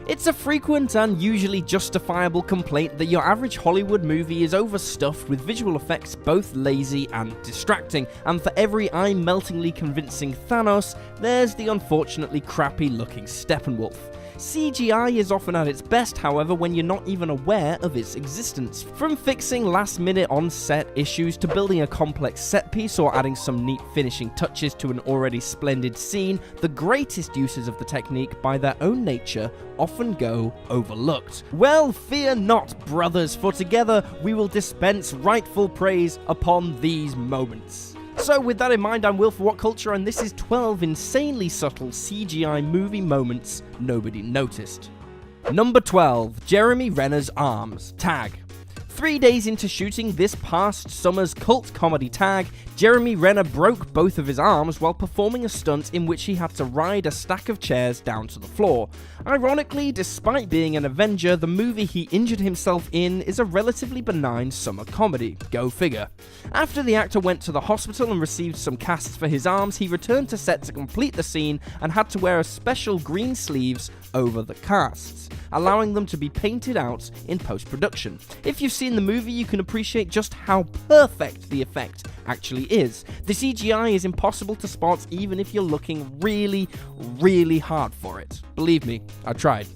It's a frequent and usually justifiable complaint that your average Hollywood movie is overstuffed with visual effects both lazy and distracting, and for every eye-meltingly convincing Thanos, there's the unfortunately crappy-looking Steppenwolf. CGI is often at its best, however, when you're not even aware of its existence. From fixing last-minute on-set issues to building a complex set piece or adding some neat finishing touches to an already splendid scene, the greatest uses of the technique, by their own nature, often go overlooked. Well, fear not, brothers, for together we will dispense rightful praise upon these moments. So with that in mind, I'm Will for What Culture, and this is 12 insanely subtle CGI movie moments nobody noticed. Number 12. Jeremy Renner's arms. Tag. 3 days into shooting this past summer's cult comedy Tag, Jeremy Renner broke both of his arms while performing a stunt in which he had to ride a stack of chairs down to the floor. Ironically, despite being an Avenger, the movie he injured himself in is a relatively benign summer comedy. Go figure. After the actor went to the hospital and received some casts for his arms, he returned to set to complete the scene and had to wear a special green sleeves over the casts, allowing them to be painted out in post-production. If you've seen the movie, you can appreciate just how perfect the effect actually is. The CGI is impossible to spot even if you're looking really, really hard for it. Believe me, I tried.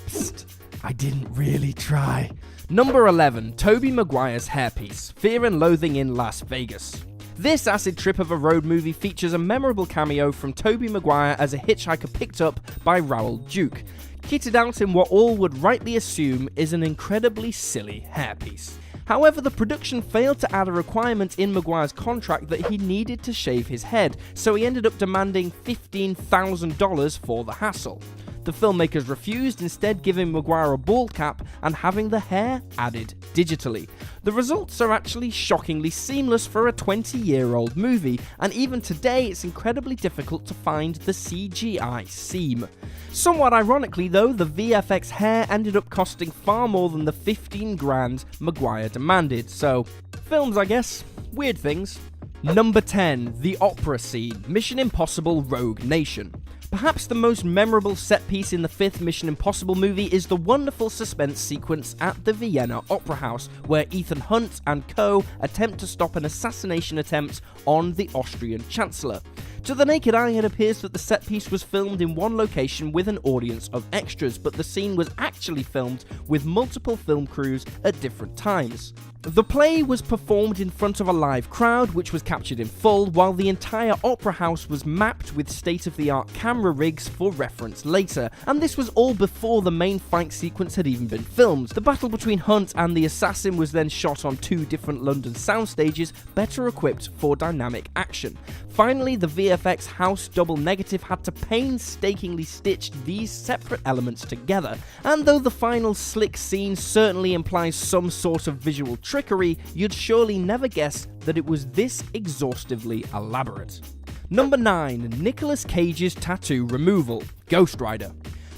Psst, I didn't really try. Number 11. Tobey Maguire's hairpiece, Fear and Loathing in Las Vegas. This acid trip of a road movie features a memorable cameo from Tobey Maguire as a hitchhiker picked up by Raoul Duke, kitted out in what all would rightly assume is an incredibly silly hairpiece. However, the production failed to add a requirement in Maguire's contract that he needed to shave his head, so he ended up demanding $15,000 for the hassle. The filmmakers refused, instead giving Maguire a bald cap and having the hair added digitally. The results are actually shockingly seamless for a 20-year-old movie, and even today it's incredibly difficult to find the CGI seam. Somewhat ironically though, the VFX hair ended up costing far more than the $15,000 Maguire demanded, so films, I guess. Weird things. Number 10. The opera scene, Mission Impossible Rogue Nation. Perhaps the most memorable set piece in the fifth Mission Impossible movie is the wonderful suspense sequence at the Vienna Opera House, where Ethan Hunt and co. attempt to stop an assassination attempt on the Austrian Chancellor. To the naked eye, it appears that the set piece was filmed in one location with an audience of extras, but the scene was actually filmed with multiple film crews at different times. The play was performed in front of a live crowd, which was captured in full, while the entire opera house was mapped with state-of-the-art camera rigs for reference later, and this was all before the main fight sequence had even been filmed. The battle between Hunt and the assassin was then shot on 2 different London sound stages, better equipped for dynamic action. Finally, the VFX house double negative had to painstakingly stitch these separate elements together, and though the final slick scene certainly implies some sort of visual trickery, you'd surely never guess that it was this exhaustively elaborate. Number 9. Nicolas Cage's tattoo removal, Ghost Rider.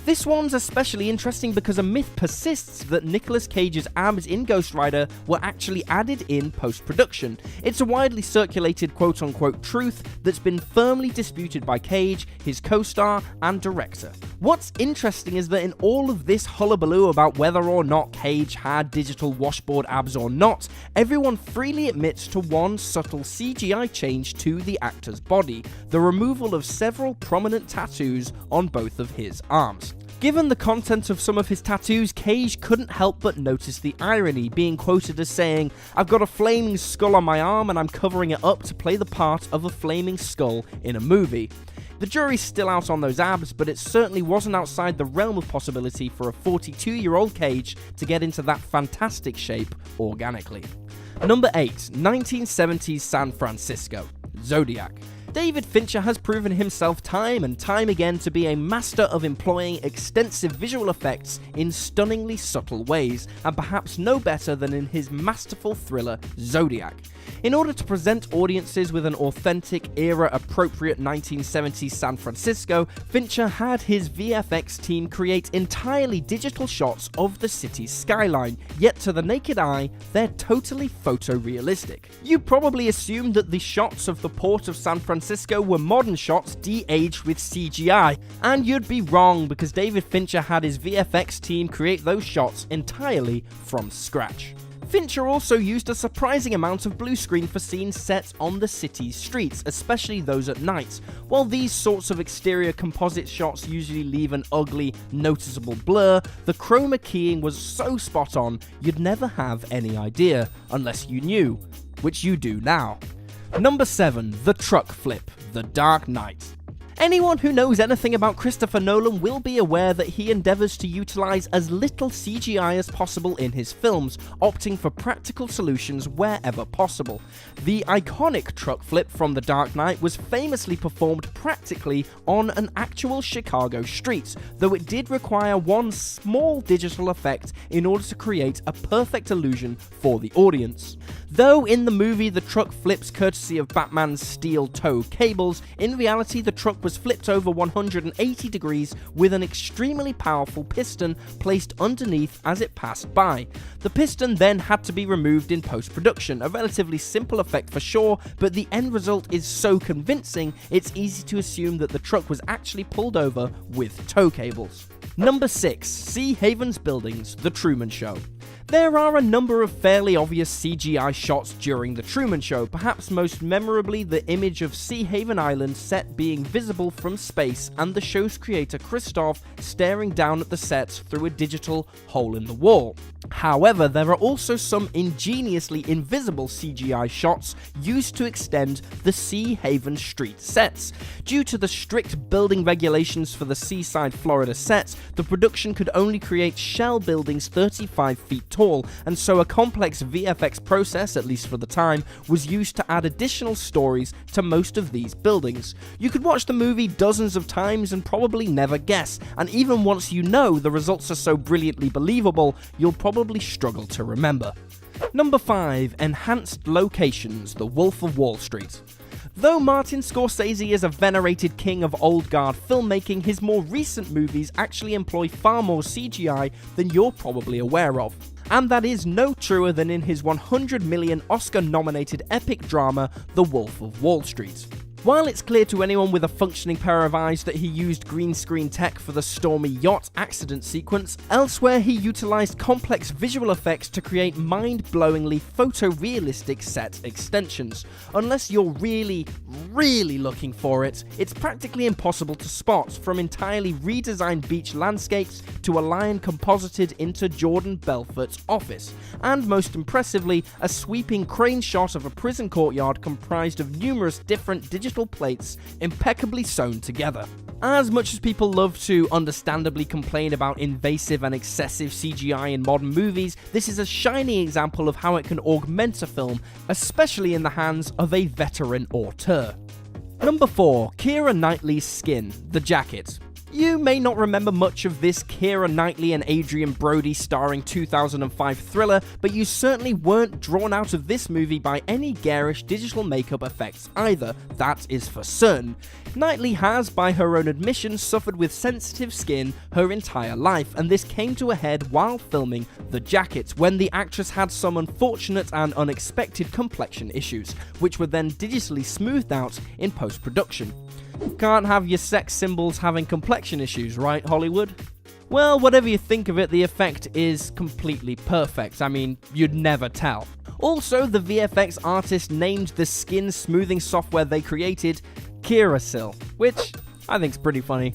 This one's especially interesting because a myth persists that Nicolas Cage's abs in Ghost Rider were actually added in post-production. It's a widely circulated quote-unquote truth that's been firmly disputed by Cage, his co-star, and director. What's interesting is that in all of this hullabaloo about whether or not Cage had digital washboard abs or not, everyone freely admits to one subtle CGI change to the actor's body: the removal of several prominent tattoos on both of his arms. Given the content of some of his tattoos, Cage couldn't help but notice the irony, being quoted as saying, "I've got a flaming skull on my arm and I'm covering it up to play the part of a flaming skull in a movie." The jury's still out on those abs, but it certainly wasn't outside the realm of possibility for a 42-year-old Cage to get into that fantastic shape organically. Number 8. 1970s San Francisco, Zodiac. David Fincher has proven himself time and time again to be a master of employing extensive visual effects in stunningly subtle ways, and perhaps no better than in his masterful thriller Zodiac. In order to present audiences with an authentic, era-appropriate 1970s San Francisco, Fincher had his VFX team create entirely digital shots of the city's skyline, yet to the naked eye, they're totally photorealistic. You probably assumed that the shots of the port of San Francisco Francisco were modern shots de-aged with CGI, and you'd be wrong because David Fincher had his VFX team create those shots entirely from scratch. Fincher also used a surprising amount of blue screen for scenes set on the city's streets, especially those at night. While these sorts of exterior composite shots usually leave an ugly, noticeable blur, the chroma keying was so spot on you'd never have any idea, unless you knew, which you do now. Number 7. The truck flip, The Dark Knight. Anyone who knows anything about Christopher Nolan will be aware that he endeavours to utilise as little CGI as possible in his films, opting for practical solutions wherever possible. The iconic truck flip from The Dark Knight was famously performed practically on an actual Chicago street, though it did require one small digital effect in order to create a perfect illusion for the audience. Though in the movie the truck flips courtesy of Batman's steel toe cables, in reality the truck was flipped over 180 degrees with an extremely powerful piston placed underneath as it passed by. The piston then had to be removed in post-production, a relatively simple effect for sure, but the end result is so convincing it's easy to assume that the truck was actually pulled over with tow cables. Number 6. Sea Haven's Buildings, The Truman Show. There are a number of fairly obvious CGI shots during The Truman Show, perhaps most memorably the image of Sea Haven Island set being visible from space and the show's creator Christoph staring down at the sets through a digital hole in the wall. However, there are also some ingeniously invisible CGI shots used to extend the Sea Haven street sets. Due to the strict building regulations for the seaside Florida sets, the production could only create shell buildings 35 feet tall, and so a complex VFX process, at least for the time, was used to add additional stories to most of these buildings. You could watch the movie dozens of times and probably never guess, and even once you know the results are so brilliantly believable, you'll probably struggle to remember. Number 5. Enhanced Locations, The Wolf of Wall Street. Though Martin Scorsese is a venerated king of old guard filmmaking, his more recent movies actually employ far more CGI than you're probably aware of. And that is no truer than in his 100 million Oscar-nominated epic drama, The Wolf of Wall Street. While it's clear to anyone with a functioning pair of eyes that he used green screen tech for the stormy yacht accident sequence, elsewhere he utilised complex visual effects to create mind-blowingly photorealistic set extensions. Unless you're really looking for it, it's practically impossible to spot, from entirely redesigned beach landscapes to a lion composited into Jordan Belfort's office, and most impressively, a sweeping crane shot of a prison courtyard comprised of numerous different digital plates impeccably sewn together. As much as people love to understandably complain about invasive and excessive CGI in modern movies, this is a shining example of how it can augment a film, especially in the hands of a veteran auteur. Number 4. Keira Knightley's Skin, The Jacket. You may not remember much of this Keira Knightley and Adrian Brody starring 2005 thriller, but you certainly weren't drawn out of this movie by any garish digital makeup effects either, that is for certain. Knightley has, by her own admission, suffered with sensitive skin her entire life, and this came to a head while filming The Jacket, when the actress had some unfortunate and unexpected complexion issues, which were then digitally smoothed out in post-production. Can't have your sex symbols having complexion issues, right, Hollywood? Well, whatever you think of it, the effect is completely perfect. I mean, you'd never tell. Also, the VFX artist named the skin smoothing software they created Keirasil, which I think's pretty funny.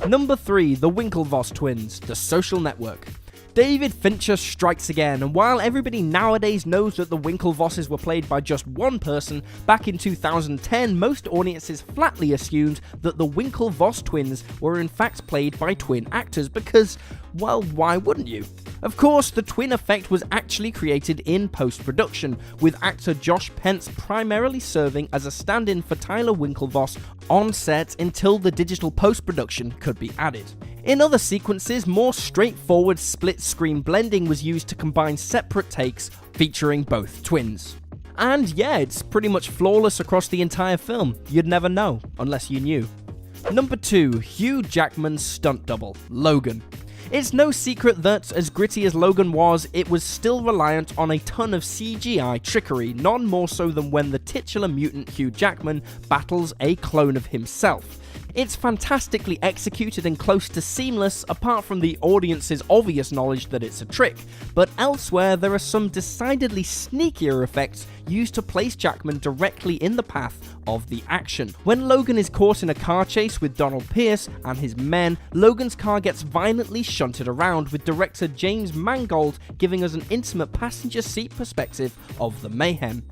Number 3. The Winklevoss Twins, The Social Network. David Fincher strikes again, and while everybody nowadays knows that the Winklevosses were played by just one person, back in 2010 most audiences flatly assumed that the Winklevoss twins were in fact played by twin actors because, well, why wouldn't you? Of course, the twin effect was actually created in post-production, with actor Josh Pence primarily serving as a stand-in for Tyler Winklevoss on set until the digital post-production could be added. In other sequences, more straightforward split-screen blending was used to combine separate takes featuring both twins. And yeah, it's pretty much flawless across the entire film. You'd never know, unless you knew. Number 2. Hugh Jackman's stunt double, Logan. It's no secret that, as gritty as Logan was, it was still reliant on a ton of CGI trickery, none more so than when the titular mutant Hugh Jackman battles a clone of himself. It's fantastically executed and close to seamless, apart from the audience's obvious knowledge that it's a trick, but elsewhere there are some decidedly sneakier effects used to place Jackman directly in the path of the action. When Logan is caught in a car chase with Donald Pierce and his men, Logan's car gets violently shunted around, with director James Mangold giving us an intimate passenger seat perspective of the mayhem.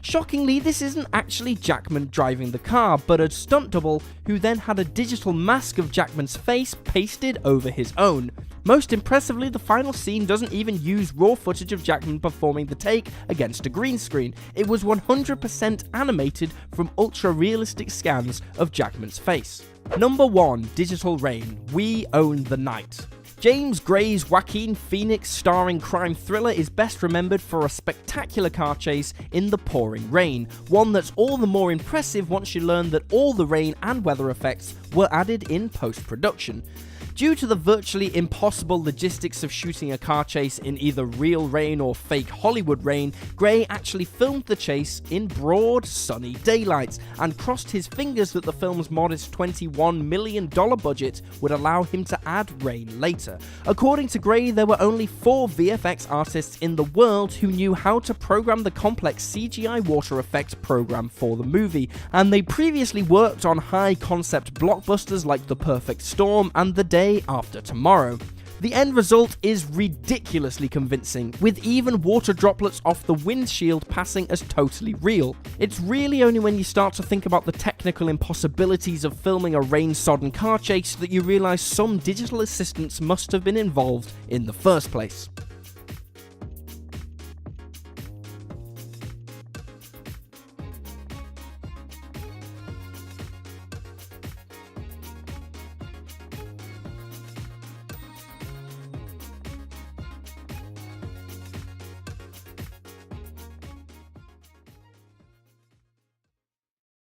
Shockingly, this isn't actually Jackman driving the car, but a stunt double who then had a digital mask of Jackman's face pasted over his own. Most impressively, the final scene doesn't even use raw footage of Jackman performing the take against a green screen. It was 100% animated from ultra-realistic scans of Jackman's face. Number 1. Digital Rain. We Own the Night. James Gray's Joaquin Phoenix starring crime thriller is best remembered for a spectacular car chase in the pouring rain, one that's all the more impressive once you learn that all the rain and weather effects were added in post-production. Due to the virtually impossible logistics of shooting a car chase in either real rain or fake Hollywood rain, Gray actually filmed the chase in broad, sunny daylight, and crossed his fingers that the film's modest $21 million budget would allow him to add rain later. According to Gray, there were only 4 VFX artists in the world who knew how to program the complex CGI water effect program for the movie, and they previously worked on high-concept blockbusters like The Perfect Storm and The Day After Tomorrow. The end result is ridiculously convincing, with even water droplets off the windshield passing as totally real. It's really only when you start to think about the technical impossibilities of filming a rain-sodden car chase that you realise some digital assistance must have been involved in the first place.